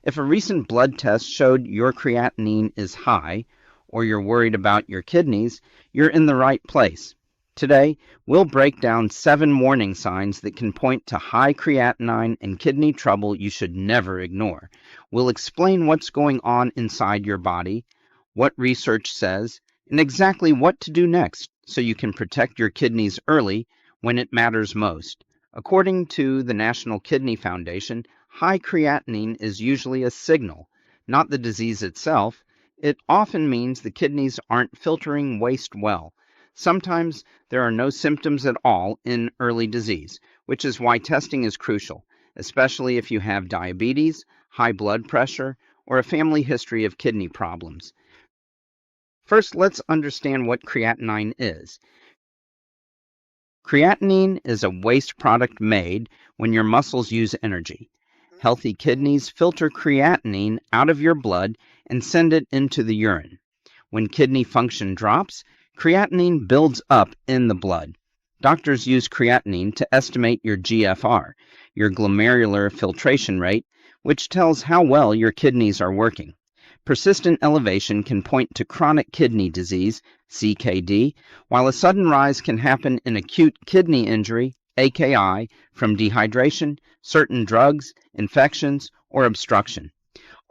If a recent blood test showed your creatinine is high, or you're worried about your kidneys, you're in the right place. Today, we'll break down 7 warning signs that can point to high creatinine and kidney trouble you should never ignore. We'll explain what's going on inside your body, what research says, and exactly what to do next so you can protect your kidneys early when it matters most. According to the National Kidney Foundation, high creatinine is usually a signal, not the disease itself. It often means the kidneys aren't filtering waste well. Sometimes there are no symptoms at all in early disease, which is why testing is crucial, especially if you have diabetes, high blood pressure, or a family history of kidney problems. First, let's understand what creatinine is. Creatinine is a waste product made when your muscles use energy. Healthy kidneys filter creatinine out of your blood and send it into the urine. When kidney function drops, creatinine builds up in the blood. Doctors use creatinine to estimate your GFR, your glomerular filtration rate, which tells how well your kidneys are working. Persistent elevation can point to chronic kidney disease, CKD, while a sudden rise can happen in acute kidney injury, AKI, from dehydration, certain drugs, infections, or obstruction.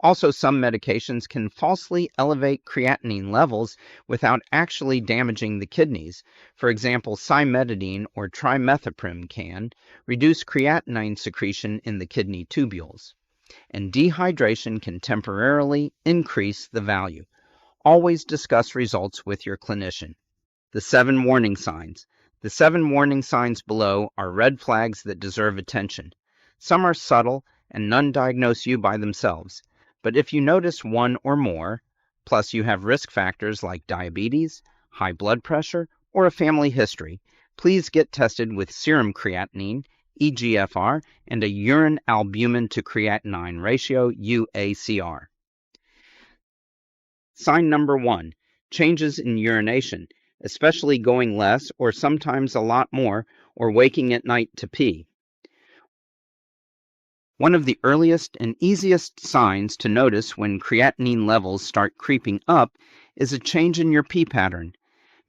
Also, some medications can falsely elevate creatinine levels without actually damaging the kidneys. For example, cimetidine or trimethoprim can reduce creatinine secretion in the kidney tubules. And dehydration can temporarily increase the value. Always discuss results with your clinician. The 7 warning signs. The 7 warning signs below are red flags that deserve attention. Some are subtle and none diagnose you by themselves. But if you notice one or more, plus you have risk factors like diabetes, high blood pressure, or a family history, please get tested with serum creatinine, eGFR, and a urine albumin to creatinine ratio, UACR. Sign number 1, changes in urination, especially going less or sometimes a lot more, or waking at night to pee. One of the earliest and easiest signs to notice when creatinine levels start creeping up is a change in your pee pattern.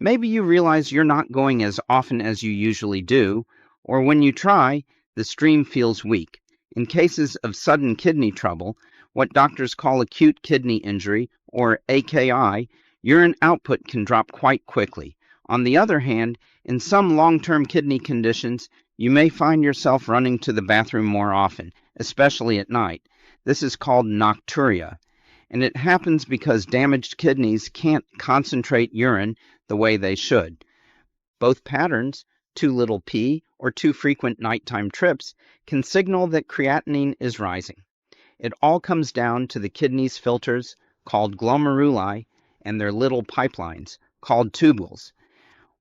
Maybe you realize you're not going as often as you usually do, or when you try, the stream feels weak. In cases of sudden kidney trouble, what doctors call acute kidney injury, or AKI, urine output can drop quite quickly. On the other hand, in some long-term kidney conditions, you may find yourself running to the bathroom more often, especially at night. This is called nocturia, and it happens because damaged kidneys can't concentrate urine the way they should. Both patterns, too little pee or too frequent nighttime trips, can signal that creatinine is rising. It all comes down to the kidney's filters, called glomeruli, and their little pipelines, called tubules.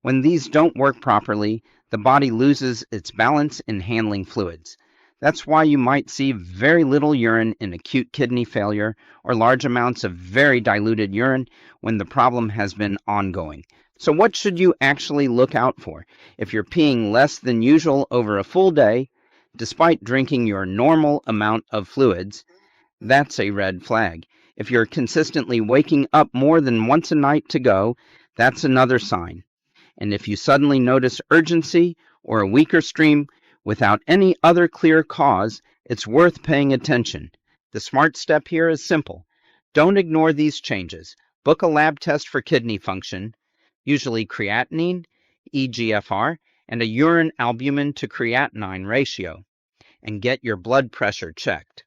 When these don't work properly, the body loses its balance in handling fluids. That's why you might see very little urine in acute kidney failure or large amounts of very diluted urine when the problem has been ongoing. So what should you actually look out for? If you're peeing less than usual over a full day, despite drinking your normal amount of fluids, that's a red flag. If you're consistently waking up more than once a night to go, that's another sign. And if you suddenly notice urgency or a weaker stream without any other clear cause, it's worth paying attention. The smart step here is simple. Don't ignore these changes. Book a lab test for kidney function, usually creatinine, eGFR, and a urine albumin to creatinine ratio, and get your blood pressure checked.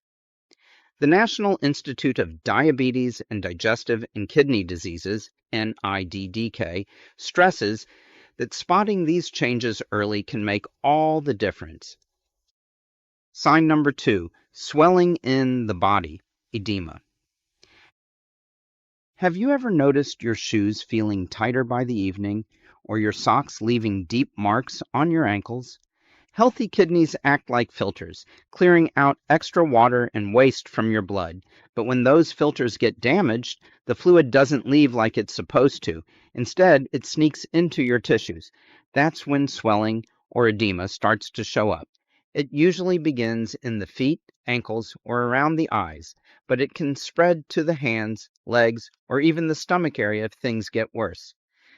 The National Institute of Diabetes and Digestive and Kidney Diseases, NIDDK, stresses that spotting these changes early can make all the difference. Sign number 2, swelling in the body, edema. Have you ever noticed your shoes feeling tighter by the evening, or your socks leaving deep marks on your ankles? Healthy kidneys act like filters, clearing out extra water and waste from your blood. But when those filters get damaged, the fluid doesn't leave like it's supposed to. Instead, it sneaks into your tissues. That's when swelling or edema starts to show up. It usually begins in the feet, ankles, or around the eyes, but it can spread to the hands, legs, or even the stomach area if things get worse.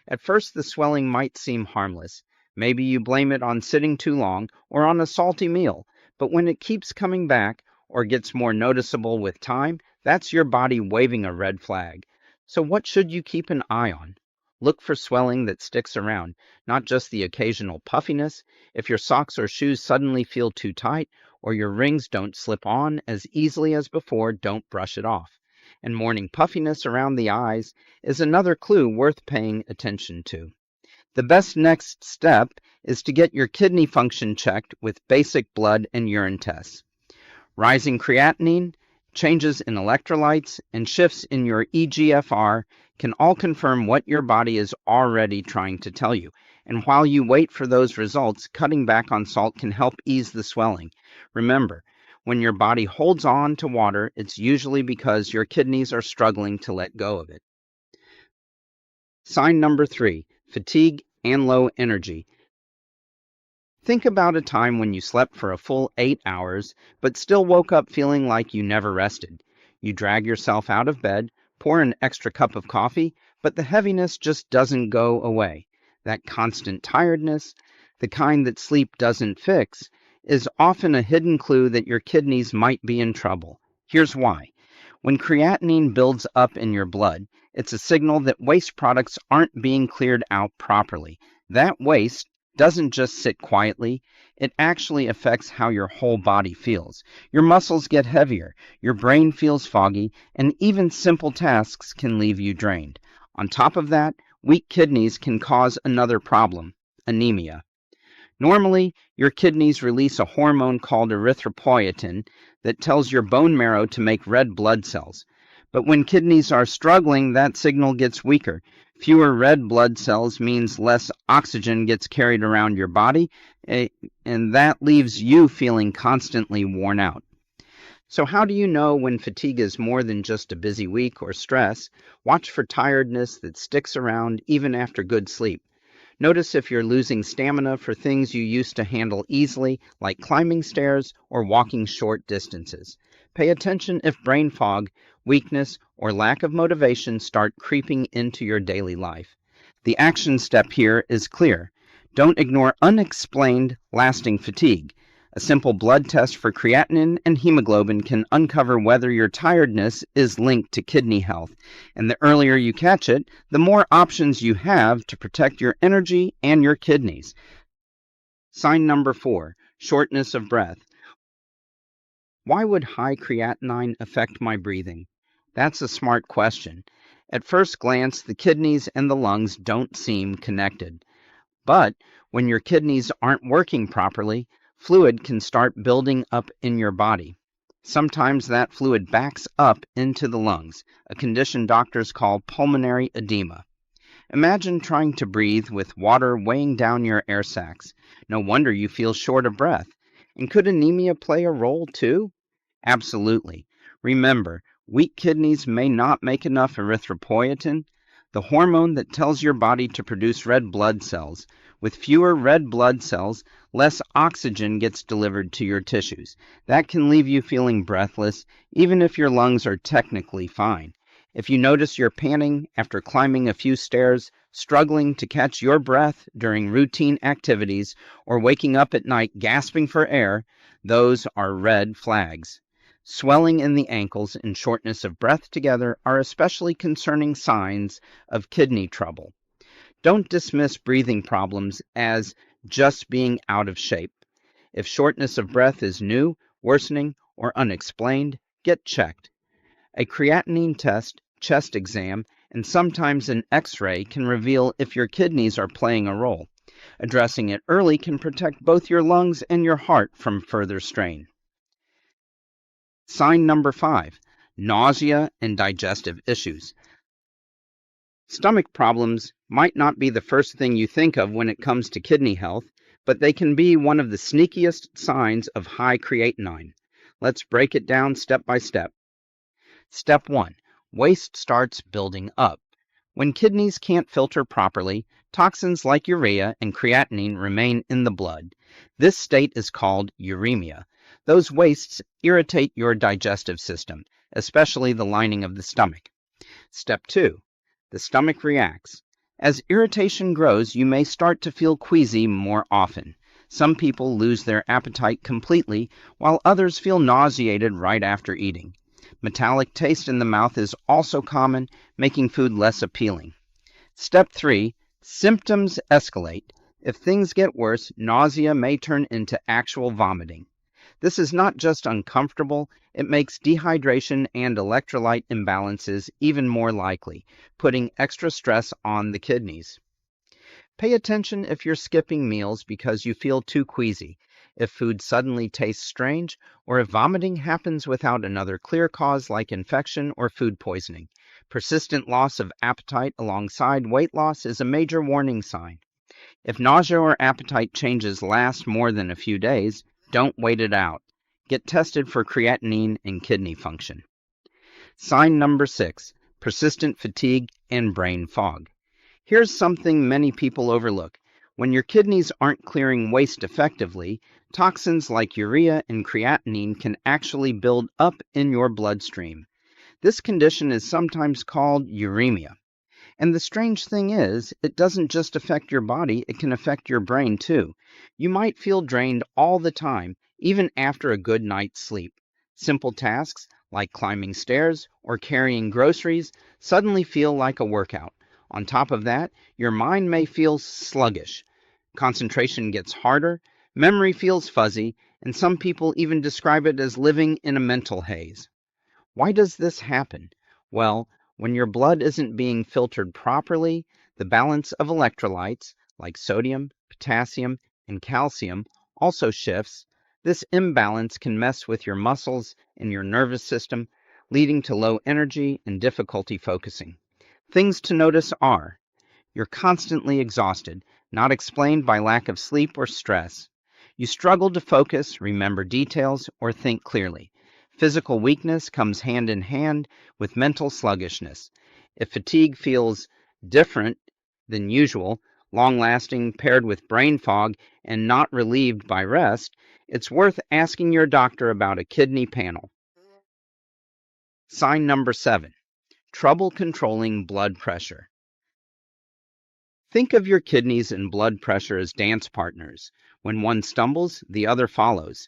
At first, the swelling might seem harmless. Maybe you blame it on sitting too long or on a salty meal, but when it keeps coming back or gets more noticeable with time, that's your body waving a red flag. So what should you keep an eye on? Look for swelling that sticks around, not just the occasional puffiness. If your socks or shoes suddenly feel too tight, or your rings don't slip on as easily as before, don't brush it off. And morning puffiness around the eyes is another clue worth paying attention to. The best next step is to get your kidney function checked with basic blood and urine tests. Rising creatinine, changes in electrolytes, and shifts in your eGFR can all confirm what your body is already trying to tell you. And while you wait for those results, cutting back on salt can help ease the swelling. Remember, when your body holds on to water, it's usually because your kidneys are struggling to let go of it. Sign number 3, fatigue and low energy. Think about a time when you slept for a full 8 hours, but still woke up feeling like you never rested. You drag yourself out of bed, pour an extra cup of coffee, but the heaviness just doesn't go away. That constant tiredness, the kind that sleep doesn't fix, is often a hidden clue that your kidneys might be in trouble. Here's why. When creatinine builds up in your blood, it's a signal that waste products aren't being cleared out properly. That waste doesn't just sit quietly, it actually affects how your whole body feels. Your muscles get heavier, your brain feels foggy, and even simple tasks can leave you drained. On top of that, weak kidneys can cause another problem, anemia. Normally, your kidneys release a hormone called erythropoietin that tells your bone marrow to make red blood cells. But when kidneys are struggling, that signal gets weaker. Fewer red blood cells means less oxygen gets carried around your body, and that leaves you feeling constantly worn out. So how do you know when fatigue is more than just a busy week or stress? Watch for tiredness that sticks around even after good sleep. Notice if you're losing stamina for things you used to handle easily, like climbing stairs or walking short distances. Pay attention if brain fog, weakness, or lack of motivation start creeping into your daily life. The action step here is clear. Don't ignore unexplained, lasting fatigue. A simple blood test for creatinine and hemoglobin can uncover whether your tiredness is linked to kidney health. And the earlier you catch it, the more options you have to protect your energy and your kidneys. Sign number 4, shortness of breath. Why would high creatinine affect my breathing? That's a smart question. At first glance, the kidneys and the lungs don't seem connected. But when your kidneys aren't working properly, fluid can start building up in your body. Sometimes that fluid backs up into the lungs, a condition doctors call pulmonary edema. Imagine trying to breathe with water weighing down your air sacs. No wonder you feel short of breath. And could anemia play a role too? Absolutely. Remember, weak kidneys may not make enough erythropoietin, the hormone that tells your body to produce red blood cells. With fewer red blood cells, less oxygen gets delivered to your tissues. That can leave you feeling breathless, even if your lungs are technically fine. If you notice you're panting after climbing a few stairs, struggling to catch your breath during routine activities, or waking up at night gasping for air, those are red flags. Swelling in the ankles and shortness of breath together are especially concerning signs of kidney trouble. Don't dismiss breathing problems as just being out of shape. If shortness of breath is new, worsening, or unexplained, get checked. A creatinine test, chest exam, and sometimes an X-ray can reveal if your kidneys are playing a role. Addressing it early can protect both your lungs and your heart from further strain. Sign number 5, nausea and digestive issues. Stomach problems might not be the first thing you think of when it comes to kidney health, but they can be one of the sneakiest signs of high creatinine. Let's break it down step by step. Step 1. Waste starts building up. When kidneys can't filter properly, toxins like urea and creatinine remain in the blood. This state is called uremia. Those wastes irritate your digestive system, especially the lining of the stomach. Step 2. The stomach reacts. As irritation grows, you may start to feel queasy more often. Some people lose their appetite completely, while others feel nauseated right after eating. Metallic taste in the mouth is also common, making food less appealing. Step 3. Symptoms escalate. If things get worse, nausea may turn into actual vomiting. This is not just uncomfortable, it makes dehydration and electrolyte imbalances even more likely, putting extra stress on the kidneys. Pay attention if you're skipping meals because you feel too queasy, if food suddenly tastes strange, or if vomiting happens without another clear cause like infection or food poisoning. Persistent loss of appetite alongside weight loss is a major warning sign. If nausea or appetite changes last more than a few days, don't wait it out. Get tested for creatinine and kidney function. Sign number 6, persistent fatigue and brain fog. Here's something many people overlook. When your kidneys aren't clearing waste effectively, toxins like urea and creatinine can actually build up in your bloodstream. This condition is sometimes called uremia. And the strange thing is, it doesn't just affect your body, it can affect your brain too. You might feel drained all the time, even after a good night's sleep. Simple tasks, like climbing stairs or carrying groceries, suddenly feel like a workout. On top of that, your mind may feel sluggish. Concentration gets harder, memory feels fuzzy, and some people even describe it as living in a mental haze. Why does this happen? Well, when your blood isn't being filtered properly, the balance of electrolytes, like sodium, potassium, and calcium, also shifts. This imbalance can mess with your muscles and your nervous system, leading to low energy and difficulty focusing. Things to notice are: you're constantly exhausted, not explained by lack of sleep or stress. You struggle to focus, remember details, or think clearly. Physical weakness comes hand in hand with mental sluggishness. If fatigue feels different than usual, long-lasting, paired with brain fog, and not relieved by rest, it's worth asking your doctor about a kidney panel. Sign number 7, trouble controlling blood pressure. Think of your kidneys and blood pressure as dance partners. When one stumbles, the other follows.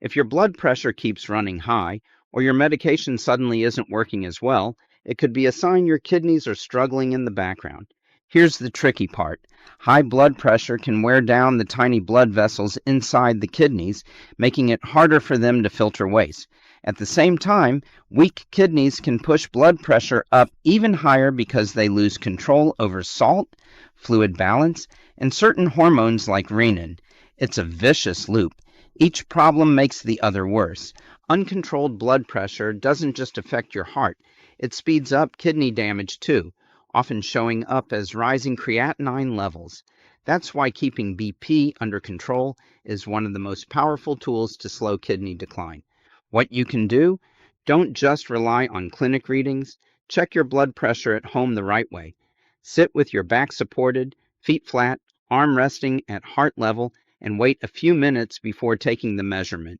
If your blood pressure keeps running high, or your medication suddenly isn't working as well, it could be a sign your kidneys are struggling in the background. Here's the tricky part. High blood pressure can wear down the tiny blood vessels inside the kidneys, making it harder for them to filter waste. At the same time, weak kidneys can push blood pressure up even higher because they lose control over salt, fluid balance, and certain hormones like renin. It's a vicious loop. Each problem makes the other worse. Uncontrolled blood pressure doesn't just affect your heart, it speeds up kidney damage too, often showing up as rising creatinine levels. That's why keeping BP under control is one of the most powerful tools to slow kidney decline. What you can do? Don't just rely on clinic readings. Check your blood pressure at home the right way. Sit with your back supported, feet flat, arm resting at heart level, and wait a few minutes before taking the measurement.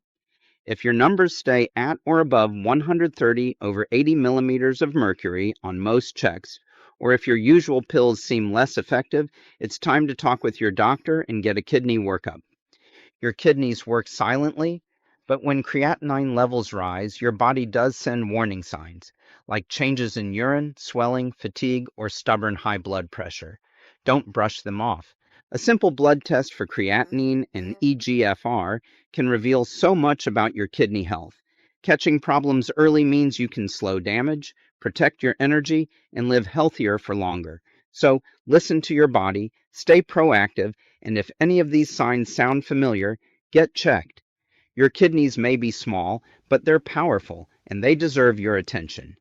If your numbers stay at or above 130 over 80 millimeters of mercury on most checks, or if your usual pills seem less effective, it's time to talk with your doctor and get a kidney workup. Your kidneys work silently, but when creatinine levels rise, your body does send warning signs, like changes in urine, swelling, fatigue, or stubborn high blood pressure. Don't brush them off. A simple blood test for creatinine and eGFR can reveal so much about your kidney health. Catching problems early means you can slow damage, protect your energy, and live healthier for longer. So listen to your body, stay proactive, and if any of these signs sound familiar, get checked. Your kidneys may be small, but they're powerful, and they deserve your attention.